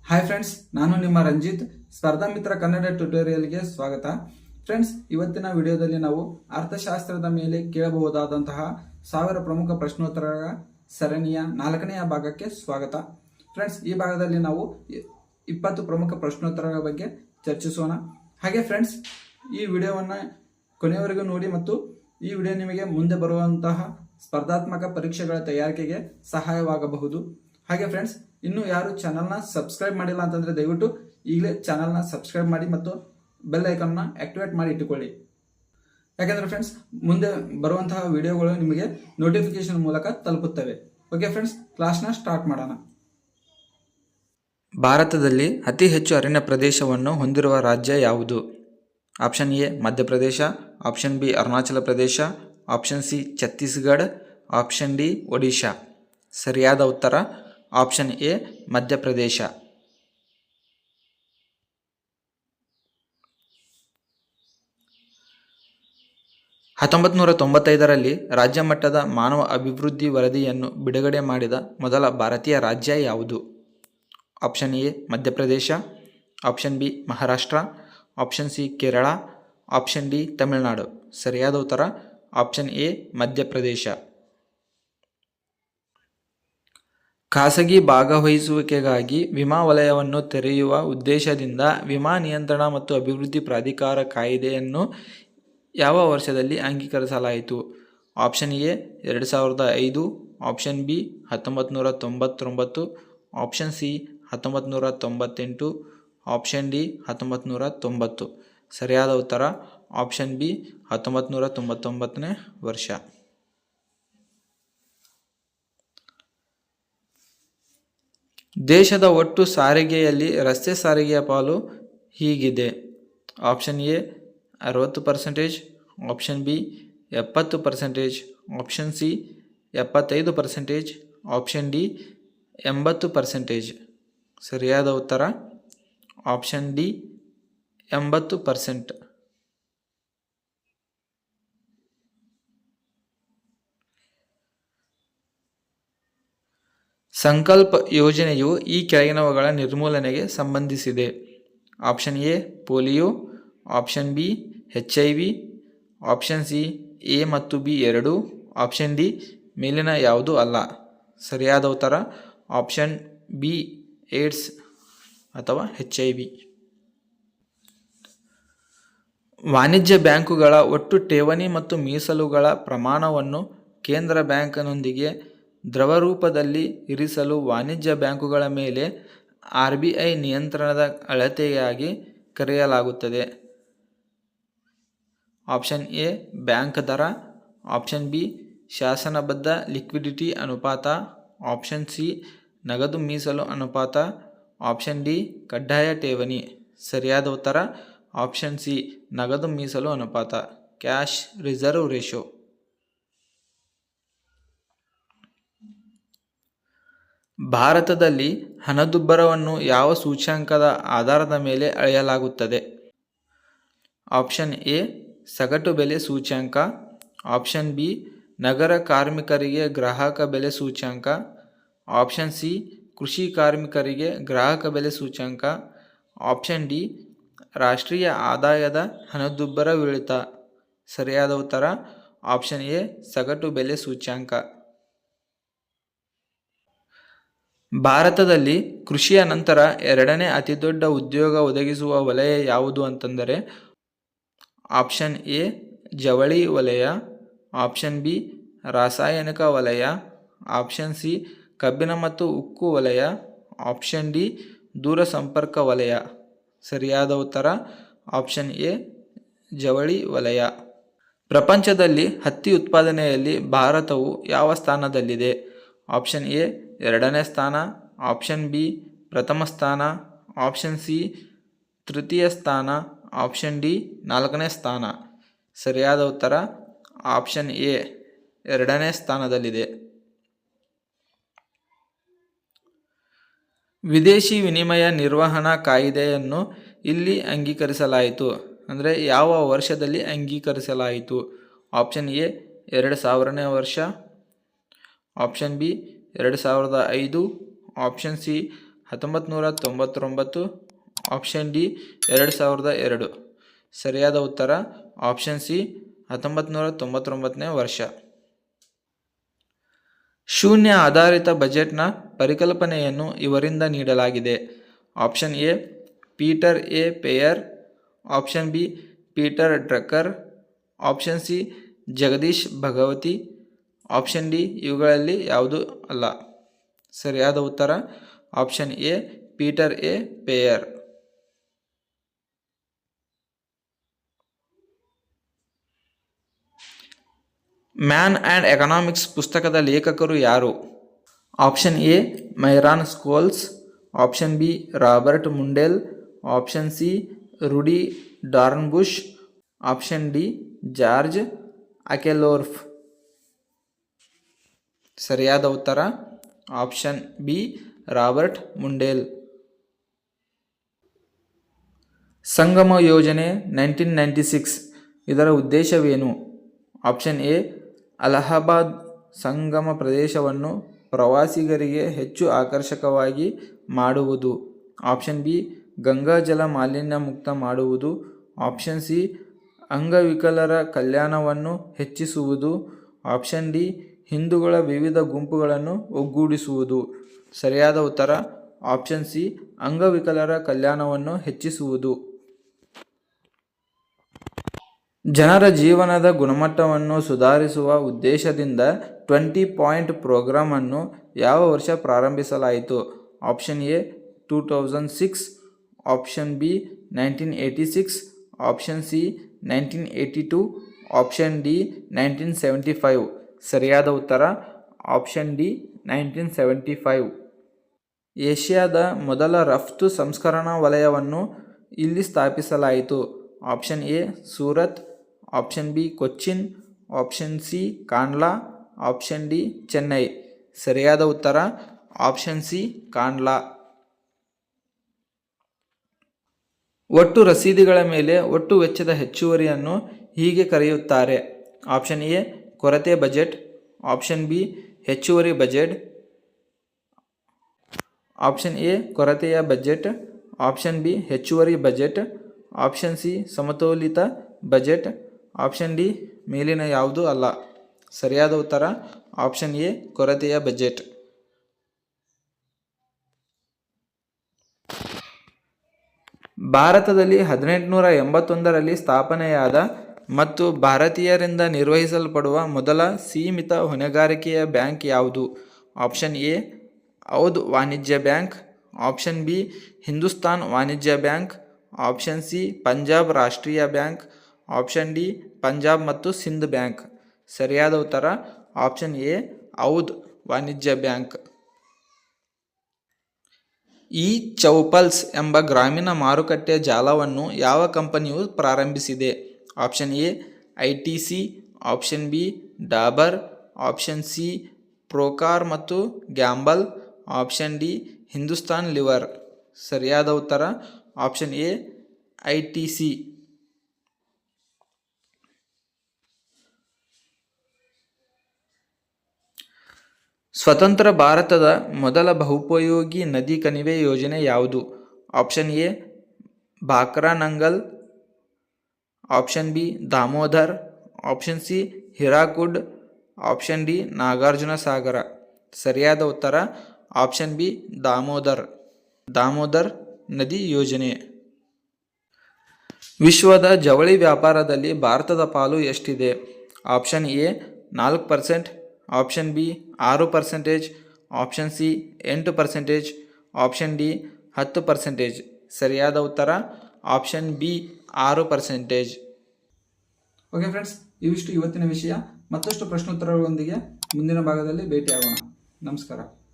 Hi friends, ನಾನು ನಿಮ್ಮ ರಂಜಿತ್. ಸ್ಪರ್ಧಾ ಮಿತ್ರ ಕನ್ನಡ ಟ್ಯುಟೋರಿಯಲ್ಗೆ ಸ್ವಾಗತ. ಫ್ರೆಂಡ್ಸ್, ಇವತ್ತಿನ ವಿಡಿಯೋದಲ್ಲಿ ನಾವು ಅರ್ಥಶಾಸ್ತ್ರದ ಮೇಲೆ ಕೇಳಬಹುದಾದಂತಹ 1000 ಪ್ರಮುಖ ಪ್ರಶ್ನೋತ್ತರಗಳ ಸರಣಿಯ 4ನೇ ಭಾಗಕ್ಕೆ ಸ್ವಾಗತ. ಫ್ರೆಂಡ್ಸ್, ಈ ಭಾಗದಲ್ಲಿ ನಾವು 20 ಪ್ರಮುಖ ಪ್ರಶ್ನೋತ್ತರಗಳ ಬಗ್ಗೆ ಚರ್ಚಿಸೋಣ. ಹಾಗೆ ಫ್ರೆಂಡ್ಸ್, ಈ ವಿಡಿಯೋವನ್ನು ಕೊನೆಯವರೆಗೂ ನೋಡಿ ಮತ್ತು ಈ ವಿಡಿಯೋ ನಿಮಗೆ ಮುಂದೆ ಬರುವಂತಹ ಸ್ಪರ್ಧಾತ್ಮಕ ಪರೀಕ್ಷೆಗಳ ತಯಾರಿಕೆಗೆ ಸಹಾಯವಾಗಬಹುದು. ಹಾಗೆ ಫ್ರೆಂಡ್ಸ್, ಇನ್ನು ಯಾರು ಚಾನಲ್ನ ಸಬ್ಸ್ಕ್ರೈಬ್ ಮಾಡಿಲ್ಲ ಅಂತಂದ್ರೆ ದಯವಿಟ್ಟು ಈಗಲೇ ಚಾನಲ್ನ ಸಬ್ಸ್ಕ್ರೈಬ್ ಮಾಡಿ ಮತ್ತು ಬೆಲ್ ಐಕಾನ್ನ ಆಕ್ಟಿವೇಟ್ ಮಾಡಿ ಇಟ್ಟುಕೊಳ್ಳಿ. ಯಾಕಂದ್ರೆ ಫ್ರೆಂಡ್ಸ್, ಮುಂದೆ ಬರುವಂತಹ ವಿಡಿಯೋಗಳು ನಿಮಗೆ ನೋಟಿಫಿಕೇಶನ್ ಮೂಲಕ ತಲುಪುತ್ತವೆ. ಓಕೆ ಫ್ರೆಂಡ್ಸ್, ಕ್ಲಾಸ್ನ ಸ್ಟಾರ್ಟ್ ಮಾಡೋಣ. ಭಾರತದಲ್ಲಿ ಅತಿ ಹೆಚ್ಚು ಅರಣ್ಯ ಪ್ರದೇಶವನ್ನು ಹೊಂದಿರುವ ರಾಜ್ಯ ಯಾವುದು? Option A Madhya Pradesh, option B Arunachal Pradesh, option C Chhattisgarh, option D Odisha. ಸರಿಯಾದ ಉತ್ತರ ಆಪ್ಷನ್ ಎ ಮಧ್ಯಪ್ರದೇಶ. ರಲ್ಲಿ ರಾಜ್ಯ ಮಟ್ಟದ ಮಾನವ ಅಭಿವೃದ್ಧಿ ವರದಿಯನ್ನು ಬಿಡುಗಡೆ ಮಾಡಿದ ಮೊದಲ ಭಾರತೀಯ ರಾಜ್ಯ ಯಾವುದು? Option A Madhya Pradesh, option B Maharashtra, option C Kerala, option D Tamil Nadu. ಸರಿಯಾದ ಉತ್ತರ ಆಪ್ಷನ್ ಎ ಮಧ್ಯಪ್ರದೇಶ. ಖಾಸಗಿ ಭಾಗವಹಿಸುವಿಕೆಗಾಗಿ ವಿಮಾ ವಲಯವನ್ನು ತೆರೆಯುವ ಉದ್ದೇಶದಿಂದ ವಿಮಾ ನಿಯಂತ್ರಣ ಮತ್ತು ಅಭಿವೃದ್ಧಿ ಪ್ರಾಧಿಕಾರ ಕಾಯ್ದೆಯನ್ನು ಯಾವ ವರ್ಷದಲ್ಲಿ ಅಂಗೀಕರಿಸಲಾಯಿತು? Option A 2005, option B 1999, option C 1998, option D 1990. ಸರಿಯಾದ ಉತ್ತರ ಆಪ್ಷನ್ ಬಿ 1999ನೇ ವರ್ಷ. ದೇಶದ ಒಟ್ಟು ಸಾರಿಗೆಯಲ್ಲಿ ರಸ್ತೆ ಸಾರಿಗೆಯ ಪಾಲು ಹೀಗಿದೆ. Option A 60%, option B 70%, option C 75%, option D 80%. ಸರಿಯಾದ ಉತ್ತರ ಆಪ್ಷನ್ ಡಿ 80%. ಸಂಕಲ್ಪ ಯೋಜನೆಯು ಈ ಕೆಳಗಿನವುಗಳ ನಿರ್ಮೂಲನೆಗೆ ಸಂಬಂಧಿಸಿದೆ. Option A polio, option B HIV, option C A ಮತ್ತು ಬಿ ಎರಡೂ, ಆಪ್ಷನ್ ಡಿ ಮೇಲಿನ ಯಾವುದೂ ಅಲ್ಲ. ಸರಿಯಾದ ಉತ್ತರ ಆಪ್ಷನ್ ಬಿ ಏಡ್ಸ್ ಅಥವಾ HIV. ವಾಣಿಜ್ಯ ಬ್ಯಾಂಕುಗಳ ಒಟ್ಟು ಠೇವಣಿ ಮತ್ತು ಮೀಸಲುಗಳ ಪ್ರಮಾಣವನ್ನು ಕೇಂದ್ರ ಬ್ಯಾಂಕ್ನೊಂದಿಗೆ ದ್ರವ ರೂಪದಲ್ಲಿ ಇರಿಸಲು ವಾಣಿಜ್ಯ ಬ್ಯಾಂಕುಗಳ ಮೇಲೆ RBI ನಿಯಂತ್ರಣದ ಅಳತೆಯಾಗಿ ಕರೆಯಲಾಗುತ್ತದೆ. ಆಪ್ಷನ್ ಎ ಬ್ಯಾಂಕ್ ದರ, ಆಪ್ಷನ್ ಬಿ ಶಾಸನಬದ್ಧ ಲಿಕ್ವಿಡಿಟಿ ಅನುಪಾತ, ಆಪ್ಷನ್ ಸಿ ನಗದು ಮೀಸಲು ಅನುಪಾತ, ಆಪ್ಷನ್ ಡಿ ಕಡ್ಡಾಯ ಠೇವಣಿ. ಸರಿಯಾದ ಉತ್ತರ ಆಪ್ಷನ್ ಸಿ ನಗದು ಮೀಸಲು ಅನುಪಾತ, ಕ್ಯಾಶ್ ರಿಸರ್ವ್ ರೇಷಿಯೋ. ಭಾರತದಲ್ಲಿ ಹಣದುಬ್ಬರವನ್ನು ಯಾವ ಸೂಚ್ಯಂಕದ ಆಧಾರದ ಮೇಲೆ ಅಳೆಯಲಾಗುತ್ತದೆ? ಆಪ್ಷನ್ ಎ ಸಗಟು ಬೆಲೆ ಸೂಚ್ಯಂಕ, ಆಪ್ಷನ್ ಬಿ ನಗರ ಕಾರ್ಮಿಕರಿಗೆ ಗ್ರಾಹಕ ಬೆಲೆ ಸೂಚ್ಯಂಕ, ಆಪ್ಷನ್ ಸಿ ಕೃಷಿ ಕಾರ್ಮಿಕರಿಗೆ ಗ್ರಾಹಕ ಬೆಲೆ ಸೂಚ್ಯಂಕ, ಆಪ್ಷನ್ ಡಿ ರಾಷ್ಟ್ರೀಯ ಆದಾಯದ ಹಣದುಬ್ಬರವಿಳಿತ. ಸರಿಯಾದ ಉತ್ತರ ಆಪ್ಷನ್ ಎ ಸಗಟು ಬೆಲೆ ಸೂಚ್ಯಂಕ. ಭಾರತದಲ್ಲಿ ಕೃಷಿಯ ನಂತರ ಎರಡನೇ ಅತಿದೊಡ್ಡ ಉದ್ಯೋಗ ಒದಗಿಸುವ ವಲಯ ಯಾವುದು ಅಂತಂದರೆ ಆಪ್ಷನ್ ಎ ಜವಳಿ ವಲಯ, ಆಪ್ಷನ್ ಬಿ ರಾಸಾಯನಿಕ ವಲಯ, ಆಪ್ಷನ್ ಸಿ ಕಬ್ಬಿಣ ಮತ್ತು ಉಕ್ಕು ವಲಯ, ಆಪ್ಷನ್ ಡಿ ದೂರಸಂಪರ್ಕ ವಲಯ. ಸರಿಯಾದ ಉತ್ತರ ಆಪ್ಷನ್ ಎ ಜವಳಿ ವಲಯ. ಪ್ರಪಂಚದಲ್ಲಿ ಹತ್ತಿ ಉತ್ಪಾದನೆಯಲ್ಲಿ ಭಾರತವು ಯಾವ ಸ್ಥಾನದಲ್ಲಿದೆ? ಆಪ್ಷನ್ ಎ 2ನೇ ಸ್ಥಾನ, ಆಪ್ಷನ್ ಬಿ ಪ್ರಥಮ ಸ್ಥಾನ, ಆಪ್ಷನ್ ಸಿ ತೃತೀಯ ಸ್ಥಾನ, ಆಪ್ಷನ್ ಡಿ 4ನೇ ಸ್ಥಾನ. ಸರಿಯಾದ ಉತ್ತರ ಆಪ್ಷನ್ ಎ 2ನೇ ಸ್ಥಾನದಲ್ಲಿದೆ. ವಿದೇಶಿ ವಿನಿಮಯ ನಿರ್ವಹಣಾ ಕಾಯ್ದೆಯನ್ನು ಇಲ್ಲಿ ಅಂಗೀಕರಿಸಲಾಯಿತು ಅಂದರೆ ಯಾವ ವರ್ಷದಲ್ಲಿ ಅಂಗೀಕರಿಸಲಾಯಿತು? ಆಪ್ಷನ್ ಎ 2000ನೇ ವರ್ಷ, option B 2005, option C 1999, option D 2002. ಸರಿಯಾದ ಉತ್ತರ ಆಪ್ಷನ್ ಸಿ 1999ನೇ ವರ್ಷ. ಶೂನ್ಯ ಆಧಾರಿತ ಬಜೆಟ್ನ ಪರಿಕಲ್ಪನೆಯನ್ನು ಇವರಿಂದ ನೀಡಲಾಗಿದೆ. Option A Peter A Pyhrr, option B Peter Drucker, option C Jagdish Bhagwati, option D ಇವುಗಳಲ್ಲಿ ಯಾವುದು ಅಲ್ಲ. ಸರಿಯಾದ ಉತ್ತರ option A Peter A Pyhrr. Man and economics ಪುಸ್ತಕದ ಲೇಖಕರು ಯಾರು? Option A Myron Scholes, option B Robert Mundell, option C Rudi Dornbusch, option D George Akerlof. ಸರಿಯಾದ ಉತ್ತರ ಆಪ್ಷನ್ ಬಿ ರಾಬರ್ಟ್ ಮುಂಡೆಲ್. ಸಂಗಮ ಯೋಜನೆ 1996 ಇದರ ಉದ್ದೇಶವೇನು? ಆಪ್ಷನ್ ಎ ಅಲಹಾಬಾದ್ ಸಂಗಮ ಪ್ರದೇಶವನ್ನು ಪ್ರವಾಸಿಗರಿಗೆ ಹೆಚ್ಚು ಆಕರ್ಷಕವಾಗಿ ಮಾಡುವುದು, ಆಪ್ಷನ್ ಬಿ ಗಂಗಾ ಜಲ ಮಾಲಿನ್ಯ ಮುಕ್ತ ಮಾಡುವುದು, ಆಪ್ಷನ್ ಸಿ ಅಂಗವಿಕಲರ ಕಲ್ಯಾಣವನ್ನು ಹೆಚ್ಚಿಸುವುದು, ಆಪ್ಷನ್ ಡಿ ಹಿಂದೂಗಳ ವಿವಿಧ ಗುಂಪುಗಳನ್ನು ಒಗ್ಗೂಡಿಸುವುದು. ಸರಿಯಾದ ಉತ್ತರ ಆಪ್ಷನ್ ಸಿ ಅಂಗವಿಕಲರ ಕಲ್ಯಾಣವನ್ನು ಹೆಚ್ಚಿಸುವುದು. ಜನರ ಜೀವನದ ಗುಣಮಟ್ಟವನ್ನು ಸುಧಾರಿಸುವ ಉದ್ದೇಶದಿಂದ 20 ಪಾಯಿಂಟ್ ಪ್ರೋಗ್ರಾಂ ಅನ್ನು ಯಾವ ವರ್ಷ ಪ್ರಾರಂಭಿಸಲಾಯಿತು? Option A 2006, option B 1986, option C 1982, option D 1975. ಸರಿಯಾದ ಉತ್ತರ ಆಪ್ಷನ್ ಡಿ 1975. ಏಷ್ಯಾದ ಮೊದಲ ರಫ್ತು ಸಂಸ್ಕರಣಾ ವಲಯವನ್ನು ಇಲ್ಲಿ ಸ್ಥಾಪಿಸಲಾಯಿತು. Option A Surat, option B Cochin, option C Kandla, option D Chennai. ಸರಿಯಾದ ಉತ್ತರ ಆಪ್ಷನ್ ಸಿ ಕಾಂಡ್ಲಾ. ಒಟ್ಟು ರಸೀದಿಗಳ ಮೇಲೆ ಒಟ್ಟು ವೆಚ್ಚದ ಹೆಚ್ಚುವರಿಯನ್ನು ಹೀಗೆ ಕರೆಯುತ್ತಾರೆ. ಆಪ್ಷನ್ ಎ ಕೊರತೆ ಬಜೆಟ್, ಆಪ್ಷನ್ ಬಿ ಹೆಚ್ಚುವರಿ ಬಜೆಟ್, ಆಪ್ಷನ್ ಎ ಕೊರತೆಯ ಬಜೆಟ್, ಆಪ್ಷನ್ ಬಿ ಹೆಚ್ಚುವರಿ ಬಜೆಟ್, ಆಪ್ಷನ್ ಸಿ ಸಮತೋಲಿತ ಬಜೆಟ್, ಆಪ್ಷನ್ ಡಿ ಮೇಲಿನ ಯಾವುದೂ ಅಲ್ಲ. ಸರಿಯಾದ ಉತ್ತರ ಆಪ್ಷನ್ ಎ ಕೊರತೆಯ ಬಜೆಟ್. ಭಾರತದಲ್ಲಿ 1881ರಲ್ಲಿ ಸ್ಥಾಪನೆಯಾದ ಮತ್ತು ಭಾರತೀಯರಿಂದ ನಿರ್ವಹಿಸಲ್ಪಡುವ ಮೊದಲ ಸೀಮಿತ ಹೊಣೆಗಾರಿಕೆಯ ಬ್ಯಾಂಕ್ ಯಾವುದು? ಆಪ್ಷನ್ ಎ ಔಧ್ ವಾಣಿಜ್ಯ ಬ್ಯಾಂಕ್, ಆಪ್ಷನ್ ಬಿ ಹಿಂದೂಸ್ತಾನ್ ವಾಣಿಜ್ಯ ಬ್ಯಾಂಕ್, ಆಪ್ಷನ್ ಸಿ ಪಂಜಾಬ್ ರಾಷ್ಟ್ರೀಯ ಬ್ಯಾಂಕ್, ಆಪ್ಷನ್ ಡಿ ಪಂಜಾಬ್ ಮತ್ತು ಸಿಂಧ್ ಬ್ಯಾಂಕ್. ಸರಿಯಾದ ಉತ್ತರ ಆಪ್ಷನ್ ಎ ಔಧ್ ವಾಣಿಜ್ಯ ಬ್ಯಾಂಕ್. ಇ ಚೌಪಲ್ಸ್ ಎಂಬ ಗ್ರಾಮೀಣ ಮಾರುಕಟ್ಟೆ ಜಾಲವನ್ನು ಯಾವ ಕಂಪನಿಯು ಪ್ರಾರಂಭಿಸಿದೆ? Option A ITC, option B Dabur, option C Procter ಮತ್ತು Gamble, option D Hindustan Lever. ಸರಿಯಾದ ಉತ್ತರ ಆಪ್ಷನ್ ಎ ITC. ಸ್ವತಂತ್ರ ಭಾರತದ ಮೊದಲ ಬಹುಪಯೋಗಿ ನದಿ ಕಣಿವೆ ಯೋಜನೆ ಯಾವುದು? Option A Bhakra Nangal, option B Damodar, option C Hirakud, option D Nagarjuna Sagar. ಸರಿಯಾದ ಉತ್ತರ ಆಪ್ಷನ್ ಬಿ ದಾಮೋದರ್ ನದಿ ಯೋಜನೆ. ವಿಶ್ವದ ಜವಳಿ ವ್ಯಾಪಾರದಲ್ಲಿ ಭಾರತದ ಪಾಲು ಎಷ್ಟಿದೆ? Option A 4%, option B 6%, option C 8%, option D 10%. ಸರಿಯಾದ ಉತ್ತರ ಆಪ್ಷನ್ ಬಿ 6%. ಓಕೆ ಫ್ರೆಂಡ್ಸ್, ಇವಿಷ್ಟು ಇವತ್ತಿನ ವಿಷಯ. ಮತ್ತಷ್ಟು ಪ್ರಶ್ನೋತ್ತರಗಳೊಂದಿಗೆ ಮುಂದಿನ ಭಾಗದಲ್ಲಿ ಭೇಟಿಯಾಗೋಣ. ನಮಸ್ಕಾರ.